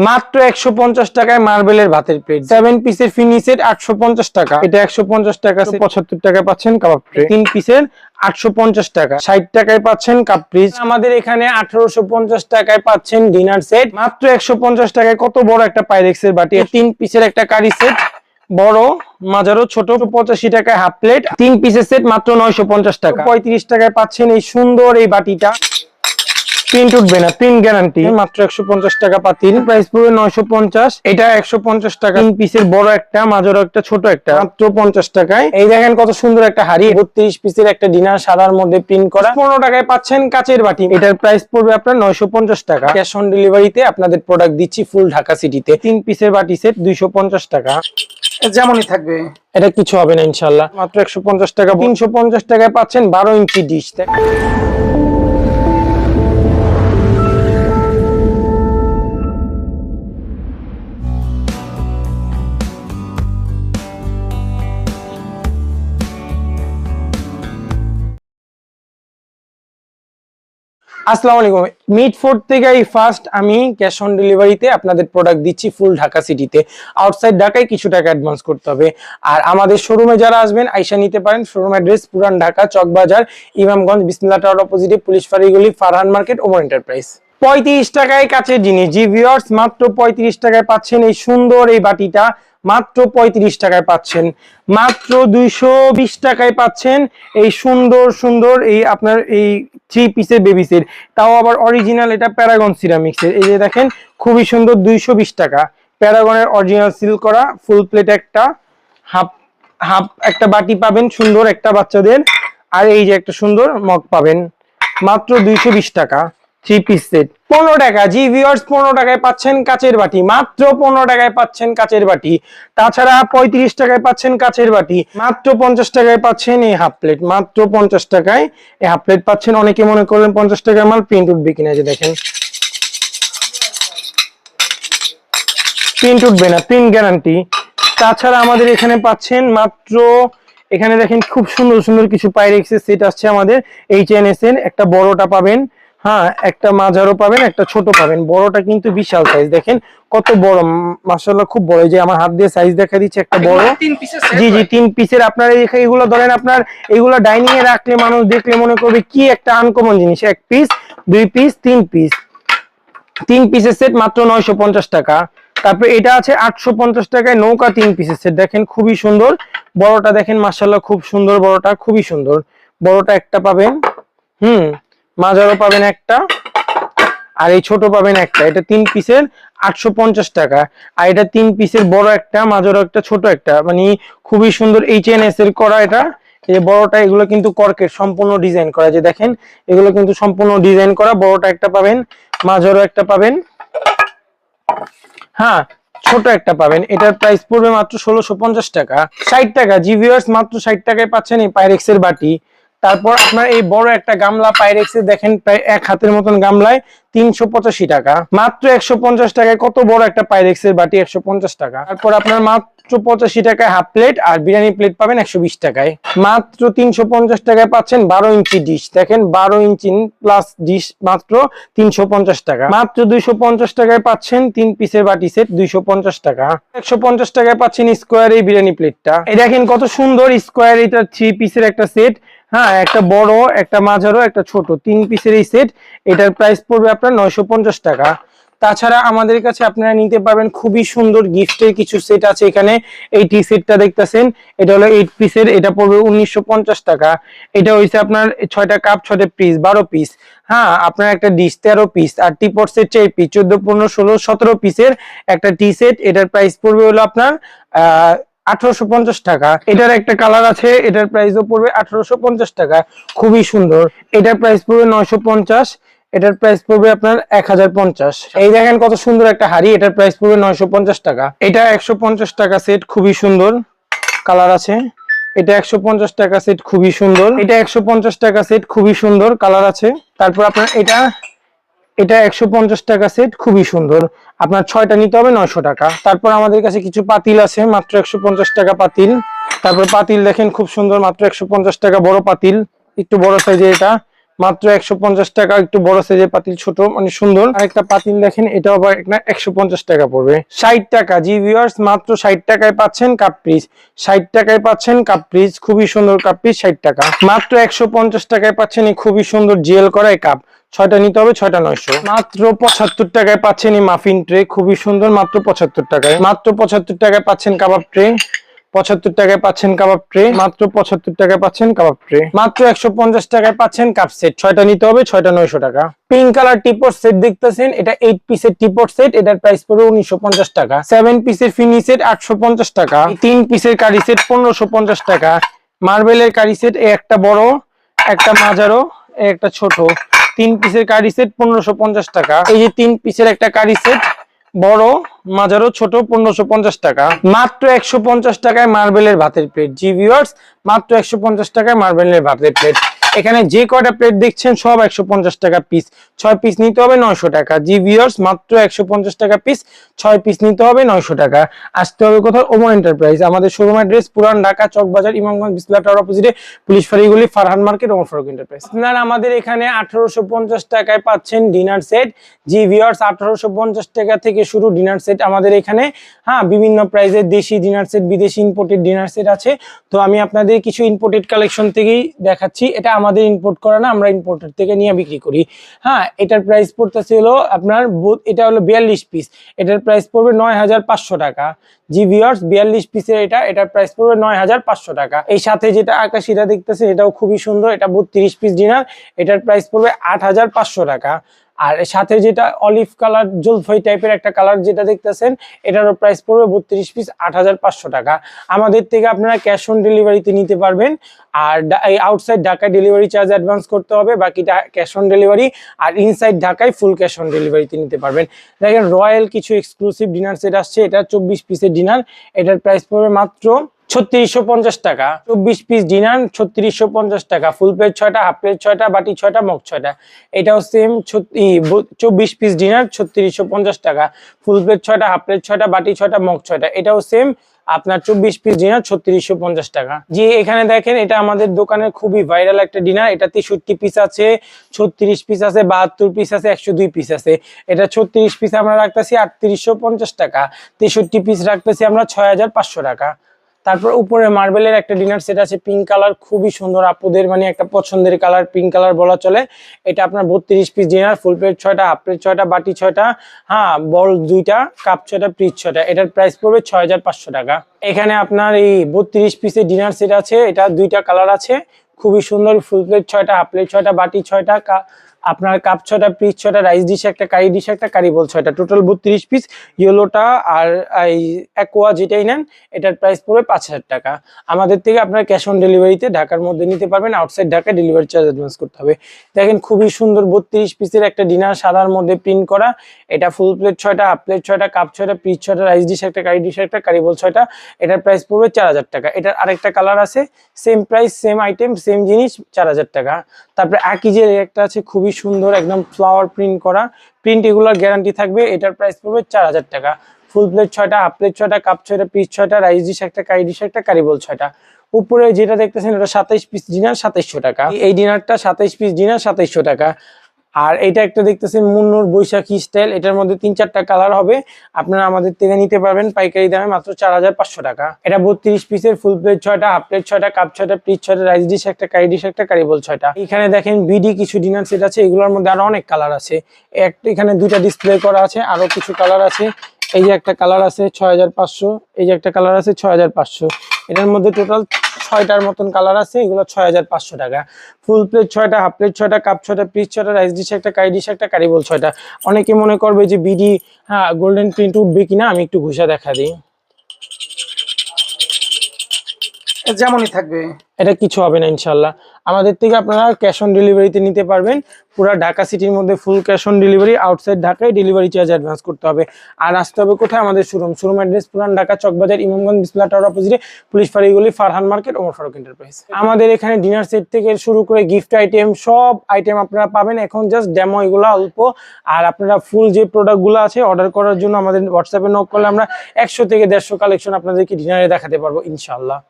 মাত্র 150 টাকায় মার্বেলের ভাতের প্লেট 7 পিসের ফিনিশের 850 টাকা। এটা 150 টাকা 75 টাকায় পাচ্ছেন কাবাব ট্রে 3 পিসের 850 টাকা। 60 টাকায় পাচ্ছেন কাপ পিস। আমাদের এখানে 1850 টাকায় পাচ্ছেন ডিনার সেট। মাত্র 150 টাকায় কত বড় একটা পাইরেক্সের বাটি। 3 পিসের একটা কারি সেট, বড় মাঝারো ছোট 85 টাকায় হাফ প্লেট 3 পিসের সেট মাত্র 950 টাকা। 35 টাকায় পাচ্ছেন এই সুন্দর এই বাটিটা, প্রিন্ট উঠবে না, প্রিন্ট গ্যারান্টি। মাত্র 150 টাকা পাতিল, প্রাইস পড়বে 950। এটা 150 টাকা। 3 পিসের বড় একটা, মাঝারো একটা, ছোট একটা, মাত্র 50 টাকায়। এই দেখেন কত সুন্দর একটা হাড়ি, 32 পিসের একটা ডিনার সাদার মধ্যে প্রিন্ট করা। 15 টাকায় পাচ্ছেন কাচের বাটি। এটার প্রাইস পড়বে আপনার 950 টাকা। ক্যাশ অন ডেলিভারিতে আপনাদের প্রোডাক্ট দিচ্ছি ফুল ঢাকা সিটিতে। 3 পিসের বাটি সেট 250 টাকা। যেমনই থাকবে, এটা কিছু হবে না ইনশাআল্লাহ। মাত্র 150 টাকা। 350 টাকায় পাচ্ছেন 12 ইঞ্চি ডিশ। আসসালামু আলাইকুম। মিড ফোর্ট থেকে এই ফার্স্ট আমি ক্যাশ অন ডেলিভারিতে আপনাদের প্রোডাক্ট দিচ্ছি ফুল ঢাকা সিটিতে। আউটসাইড ঢাকায় কিছু টাকা অ্যাডভান্স করতে হবে। আর আমাদের শোরুমে যারা আসবেন আইসা নিতে পারেন। Showroom address Puran Dhaka, Chawkbazar, Imamganj, Bismillah tower অপোজিটে, পুলিশ ফাঁড়িগুলি, ফারহান মার্কেট, ওমর এন্টারপ্রাইজ। 35 টাকায় কাচের জিনিস। জি ভিউয়ার্স, মাত্র 35 টাকায় পাচ্ছেন এই সুন্দর এই বাটিটা। মাত্র 35 টাকায় পাচ্ছেন। মাত্র 220 টাকায় পাচ্ছেন এই সুন্দর সুন্দর এই আপনার এই 3 পিসের বেবি সেট, তাও আবার অরিজিনাল। এটা প্যারাগন সিরামিক্সের। এই যে দেখেন খুবই সুন্দর, 220 টাকা। প্যারাগনের অরিজিনাল সিল করা ফুল প্লেট একটা, হাফ হাফ একটা বাটি পাবেন সুন্দর একটা বাচ্চাদের। আর এই যে একটা সুন্দর মগ পাবেন মাত্র 220 টাকা। 3 পিস সেট 15 টাকা। জি ভিউয়ার্স, 15 টাকায় পাচ্ছেন কাচের বাটি। মাত্র 15 টাকায় পাচ্ছেন কাচের বাটি। তাছাড়া 35 টাকায় পাচ্ছেন কাচের বাটি। মাত্র 50 টাকায় পাচ্ছেন এই হাফ প্লেট। মাত্র 50 টাকায় এই হাফ প্লেট পাচ্ছেন। অনেকে মনে করলেন 50 টাকার মাল প্রিন্ট উঠবে কিনা, যে দেখেন প্রিন্ট উঠবে না, প্রিন্ট গ্যারান্টি। তাছাড়া আমাদের এখানে পাচ্ছেন মাত্র, এখানে দেখেন খুব সুন্দর সুন্দর কিছু পাইরেক্সের সেট আসছে আমাদের। এইচএনএস এর একটা বড়টা পাবেন, হ্যাঁ একটা মাঝারও পাবেন, একটা ছোট পাবেন। বড়টা কিন্তু বিশাল সাইজ, দেখেন কত বড়, মাশাআল্লাহ খুব বড়। এই যে আমার হাত দিয়ে সাইজ দেখা দিচ্ছে একটা বড়। জি জি, 3 পিসের। আপনার এইগুলো ধরেন আপনার এইগুলো ডাইনিং এ রাখলে মানুষ দেখলে মনে করবে কি একটা আনকমন জিনিস। 1 পিস, 2 পিস, 3 পিস, 3 পিসের সেট মাত্র 950 টাকা। তারপরে এটা আছে 850 টাকায় নৌকা 3 পিসের সেট। দেখেন খুবই সুন্দর। বড়টা দেখেন মাশাআল্লাহ খুব সুন্দর, বড়টা খুবই সুন্দর। বড়টা একটা পাবেন, মাঝারও পাবেন একটা, আর এই ছোট পাবেন একটা। এটা 3 পিসের 850 টাকা। আর এটা 3 পিসের বড় একটা, মাঝারও একটা, ছোট একটা, মানে খুবই সুন্দর এইচএনএস এর করা এটা। এই বড়টা এগুলো কিন্তু কর্কের সম্পূর্ণ ডিজাইন করা, যে দেখেন এগুলো কিন্তু সম্পূর্ণ ডিজাইন করা। বড়টা একটা পাবেন, মাঝারও একটা পাবেন, হ্যাঁ ছোট একটা পাবেন। এটার প্রাইস পড়বে মাত্র 1650 টাকা। 60 টাকা। জি ভিউয়ার্স, মাত্র 60 টাকায় পাচ্ছেন এই পাইরেক্সের বাটি। তারপর আপনার এই বড় একটা গামলা পাইরেক্সের, দেখেন প্রায় 1 হাতের মতন গামলায় 385 টাকা। মাত্র 150 টাকায় কত বড় একটা পাইরেক্সের বাটি, 150 টাকা। তারপর আপনার মাত্র 85 টাকায় হাফ প্লেট আর বিরিয়ানি প্লেট পাবেন 120 টাকায়। মাত্র 350 টাকায় পাচ্ছেন 12 ইঞ্চি ডিশ। দেখেন 12 ইঞ্চি প্লাস ডিশ মাত্র 350 টাকা। মাত্র 250 টাকায় পাচ্ছেন 3 পিসের বাটি সেট, 250 টাকা। 150 টাকায় পাচ্ছেন স্কোয়ার এই বিরিয়ানি প্লেটটা। এই দেখেন কত সুন্দর স্কোয়ার, এটা 3 পিসের একটা সেট, হ্যাঁ একটা বড়, একটা মাঝারো, একটা ছোট, 3 পিসের এই সেট। এটার প্রাইস পড়বে আপনার 950 টাকা। তাছাড়া আমাদের কাছে আপনারা নিতে পারবেন খুবই সুন্দর গিফটের কিছু সেট আছে এখানে। এই টি সেটটা দেখতেছেন, এটা হলো 8 পিসের, এটা পড়বে 1950 টাকা। এটা হইছে আপনার 6টা কাপ, 6টা পিস, 12 পিস, হ্যাঁ আপনার একটা ডিশ 13 পিস, আর টিপট সেট 4 পিস, 14, 15, 16, 17 পিসের একটা টি সেট। এটার প্রাইস পড়বে হলো আপনার 1850 টাকা। এটার একটা কালার আছে, এটার প্রাইসও পড়বে 1850 টাকা, খুবই সুন্দর। এটার প্রাইস পড়বে 950, এটার প্রাইস পড়বে আপনার 1050। এই দেখেন কত সুন্দর একটা হাড়ি, এটার প্রাইস পড়বে 950 টাকা। এটা 150 টাকা সেট, খুবই সুন্দর কালার আছে। এটা 150 টাকা সেট, খুবই সুন্দর। এটা 150 টাকা সেট, খুবই সুন্দর কালার আছে। তারপর আপনার এটা 150 টাকা সেট, খুবই সুন্দর। আপনার 6টা নিতে হবে 900 টাকা। তারপর আমাদের কাছে কিছু পাতিল আছে, মাত্র 150 টাকা পাতিল। তারপর পাতিল দেখেন খুব সুন্দর, মাত্র 150 টাকা বড় পাতিল, একটু বড় সাইজের এটা, মাত্র 150 টাকা। একটু বড় সাইজের পাতিল, ছোট মানে সুন্দর। আরেকটা পাতিল দেখেন, এটাও আবার 150 টাকা পড়বে। 60 টাকা জি ভিউয়ার্স, মাত্র 60 টাকায় পাচ্ছেন কাপ পিস। 60 টাকায় পাচ্ছেন কাপ পিস, খুবই সুন্দর কাপ পিস 60 টাকা। মাত্র 150 টাকায় পাচ্ছেন এই খুবই সুন্দর জিএল করা এই কাপ। 6টা নিতে হবে, 6টা 900। মাত্র 75 টাকায় পাচ্ছেন এই মাফিন ট্রে, খুবই সুন্দর, মাত্র 75 টাকায়। মাত্র 75 টাকায় পাচ্ছেন কাবাব ট্রে, 75 টাকায় পাচ্ছেন কাবাব ট্রে, মাত্র 75 টাকায় পাচ্ছেন কাবাব ট্রে। মাত্র 150 টাকায় পাচ্ছেন কাপ সেট। 6টা নিতে হবে, 6টা 900 টাকা। পিঙ্ক কালার টিপট সেট দেখতেছেন, এটা 8 পিসের টিপট সেট, এটার প্রাইস পড়বে 1950 টাকা। 7 পিসের ফিনি সেট 850 টাকা। 3 পিসের কারি সেট 1550 টাকা। মার্বেলের কারি সেট, একটা বড়, একটা মাঝারো, একটা ছোট। 3 পিসের কারি সেট 1550 টাকা। এই যে 3 পিসের একটা কারি সেট, বড়, মাঝারো, ছোট, 1550 টাকা। মাত্র 150 টাকায় মার্বেলের ভাতের প্লেট জি ভিউয়ার্স, মাত্র 150 টাকায় মার্বেলের ভাতের প্লেট। এখানে যে কয়টা প্লেট দেখছেন সব 150 টাকা পিস। 6 পিস নিতে হবে 900 টাকা জি ভিউয়ার্স, মাত্র 150 টাকা পিস। 6 পিস নিতে হবে 900 টাকা। আসতে হবে কোথাও? ওমর এন্টারপ্রাইজ। আমাদের showroom address Puran Dhaka Chawkbazar Imamganj Bismillah tower অপোজিটে পুলিশ ফাঁড়িগুলি, ফারহান মার্কেট, ওমর ফারুক এন্টারপ্রাইজ। আপনারা আমাদের এখানে 1850 টাকায় পাচ্ছেন ডিনার সেট জি ভিউয়ার্স। 1850 টাকা থেকে শুরু ডিনার সেট আমাদের এখানে। হ্যাঁ, বিভিন্ন প্রাইজের দেশি ডিনার সেট, বিদেশি ইম্পোর্টেড ডিনার সেট আছে। তো আমি আপনাদের কিছু ইম্পোর্টেড কালেকশন থেকেই দেখাচ্ছি। এটা আমাদের ইম্পোর্ট করা না, আমরা ইম্পোর্টার থেকে নিয়ে বিক্রি করি। হ্যাঁ, এটার প্রাইস পড়তেছে হলো আপনার, এটা হলো 42 পিস, এটার প্রাইস পড়বে 9500 টাকা জি ভিউয়ার্স। 42 পিসের এটার প্রাইস পড়বে 9500 টাকা। এই সাথে যেটা আকাশিটা দেখতেছেন, এটাও খুবই সুন্দর, এটা 32 পিস ডিনার, এটার প্রাইস পড়বে 8500 টাকা। আর সাথে যেটা অলিভ কালার জলফাই টাইপের একটা কালার যেটা দেখতেছেন, এটারও প্রাইস পড়বে 32 পিস 8500 টাকা। আমাদের থেকে আপনারা ক্যাশ অন ডেলিভারিতে নিতে পারবেন। আর আউটসাইড ঢাকায় ডেলিভারি চার্জ অ্যাডভান্স করতে হবে, বাকিটা ক্যাশ অন ডেলিভারি। আর ইনসাইড ঢাকায় ফুল ক্যাশ অন ডেলিভারিতে নিতে পারবেন। দেখেন, রয়্যাল কিছু এক্সক্লুসিভ ডিনার সেট আসছে, এটা 24 পিসের ডিনার, এটার প্রাইস পড়বে মাত্র 3650 টাকা। 24 পিস ডিনার 3650 টাকা। ফুল প্লেট 6টা, হাফ প্লেট 6টা, বাটি 6টা, মগ 6টা। এটাও সেম 24 পিস ডিনার 3650 টাকা। ফুল প্লেট 6টা, হাফ প্লেট 6টা, বাটি 6টা, মগ 6টা। এটাও সেম আপনার 24 পিস ডিনার 3650 টাকা। জি, এখানে দেখেন, এটা আমাদের দোকানের খুবই ভাইরাল একটা ডিনার। এটা 63 পিস আছে, 36 পিস আছে, 72 পিস আছে, 102 পিস আছে। এটা 36 পিস আমরা রাখতেছি 3850 টাকা। 63 পিস রাখতেছি আমরা 6500 টাকা। তারপর উপরে মার্বেলের একটা ডিনার সেট আছে, পিঙ্ক কালার, খুবই সুন্দর, আপুদের মানে একটা পছন্দের কালার, পিঙ্ক কালার বলা চলে। এটা আপনার 32 পিস ডিনার, ফুল প্লেট 6টা, হাফ প্লেট 6টা, বাটি 6টা, হ্যাঁ, বল 2টা, কাপ 6টা, পিস 6টা। এটার প্রাইস পড়বে 6500 টাকা। এখানে আপনার এই 32 পিসের ডিনার সেট আছে, এটা 2টা কালার আছে, খুবই সুন্দর। ফুল প্লেট 6টা, হাফ প্লেট 6টা, বাটি 6টা, আপনার কাপ 6টা, পিস 6টা, রাইস ডিশ একটা, কারি ডিশ একটা, কারি বল 6টা, টোটাল 32 পিস। ইয়েলোটা আর এই অ্যাকোয়া যেটাই নেন, এটার প্রাইস পড়বে 5000 টাকা। আমাদের থেকে আপনার ক্যাশ অন ডেলিভারিতে ঢাকার মধ্যে নিতে পারবেন, outside Dhaka delivery charge advance করতে হবে। দেখেন, খুবই সুন্দর 32 পিসের একটা ডিনার, সাদার মধ্যে প্রিন্ট করা। এটা ফুল প্লেট 6টা, হাফ প্লেট 6টা, কাপ 6টা, পিস 6টা, রাইস ডিশ একটা, কারি ডিশ একটা, কারি বল 6টা। এটার প্রাইস পড়বে 4000 টাকা। এটার আরেকটা কালার আছে, same price, same item, same জিনিস, 4000 টাকা। তারপরে আকিজের একটা আছে, খুবই সুন্দর, একদম ফ্লাওয়ার প্রিন্ট করা, প্রিন্ট এগুলোর গ্যারান্টি থাকবে। এটার প্রাইস পড়বে 4000 টাকা। ফুল প্লেট 6টা, হাফ প্লেট 6টা, কাপ 6টা, পিস 6টা, রাইস ডিশ একটা, কারি ডিশ একটা, কারি বল 6টা। উপরে যেটা দেখতেছেন, এটা 27 পিস ডিনার 2700 টাকা। এই ডিনারটা 27 পিস ডিনার 2700 টাকা। আর এটা একটা দেখতেছেন মুন্নুর বৈশাখী স্টাইল, এটার মধ্যে 3-4টা কালার হবে। আপনারা আমাদের থেকে নিতে পারবেন পাইকারি দামে মাত্র 4500 টাকা। এটা 32 পিসের, ফুল প্লেট 6টা, হাফ প্লেট 6টা, কাপ 6টা, পিস 6টা, রাইস ডিশ একটা, কারি ডিশ একটা, কারি বল 6টা। এখানে দেখেন বিডি কিছু ডিনার সেট আছে, এগুলোর মধ্যে আরো অনেক কালার আছে। এখানে 2টা ডিসপ্লে করা আছে, আরো কিছু কালার আছে। এই যে একটা কালার আছে 6500, এই যে একটা কালার আছে 6500। এটার মধ্যে টোটাল 6টার মতন কালার আছে, এগুলো 6500 টাকা। ফুল প্লেট 6টা, হাফ প্লেট 6টা, কাপ 6টা, পিস 6টা, রাইস ডিশ একটা, কারি ডিশ একটা, কারি বল 6টা। অনেকে মনে করবে যে বিডি, হ্যাঁ, গোল্ডেন প্রিন্ট উঠবে কিনা, আমি একটু ঘুষা দেখা দিই। যেমনই থাকবে, এটা কিছু হবে না ইনশাল্লাহ। আমাদের থেকে আপনারা ক্যাশ অন ডেলিভারিতে নিতে পারবেন। পুরো ঢাকা সিটির মধ্যে full cash on delivery, outside ঢাকায় ডেলিভারি চার্জ অ্যাডভান্স করতে হবে। আর আসতে হবে কোথায়? আমাদের showroom address Puran Dhaka Chawkbazar Imamganj Bismillah tower অপোজিটে পুলিশ ফাঁড়িগুলি, ফারহান মার্কেট, ওমর ফারুক এন্টারপ্রাইজ। আমাদের এখানে ডিনার সেট থেকে শুরু করে গিফট আইটেম, সব আইটেম আপনারা পাবেন। এখন জাস্ট ডেমো এগুলো অল্প। আর আপনারা ফুল যে প্রোডাক্টগুলো আছে অর্ডার করার জন্য আমাদের হোয়াটসঅ্যাপে নক করলে আমরা 100 থেকে 150 কালেকশন আপনাদেরকে ডিনারে দেখাতে পারবো ইনশাআল্লাহ।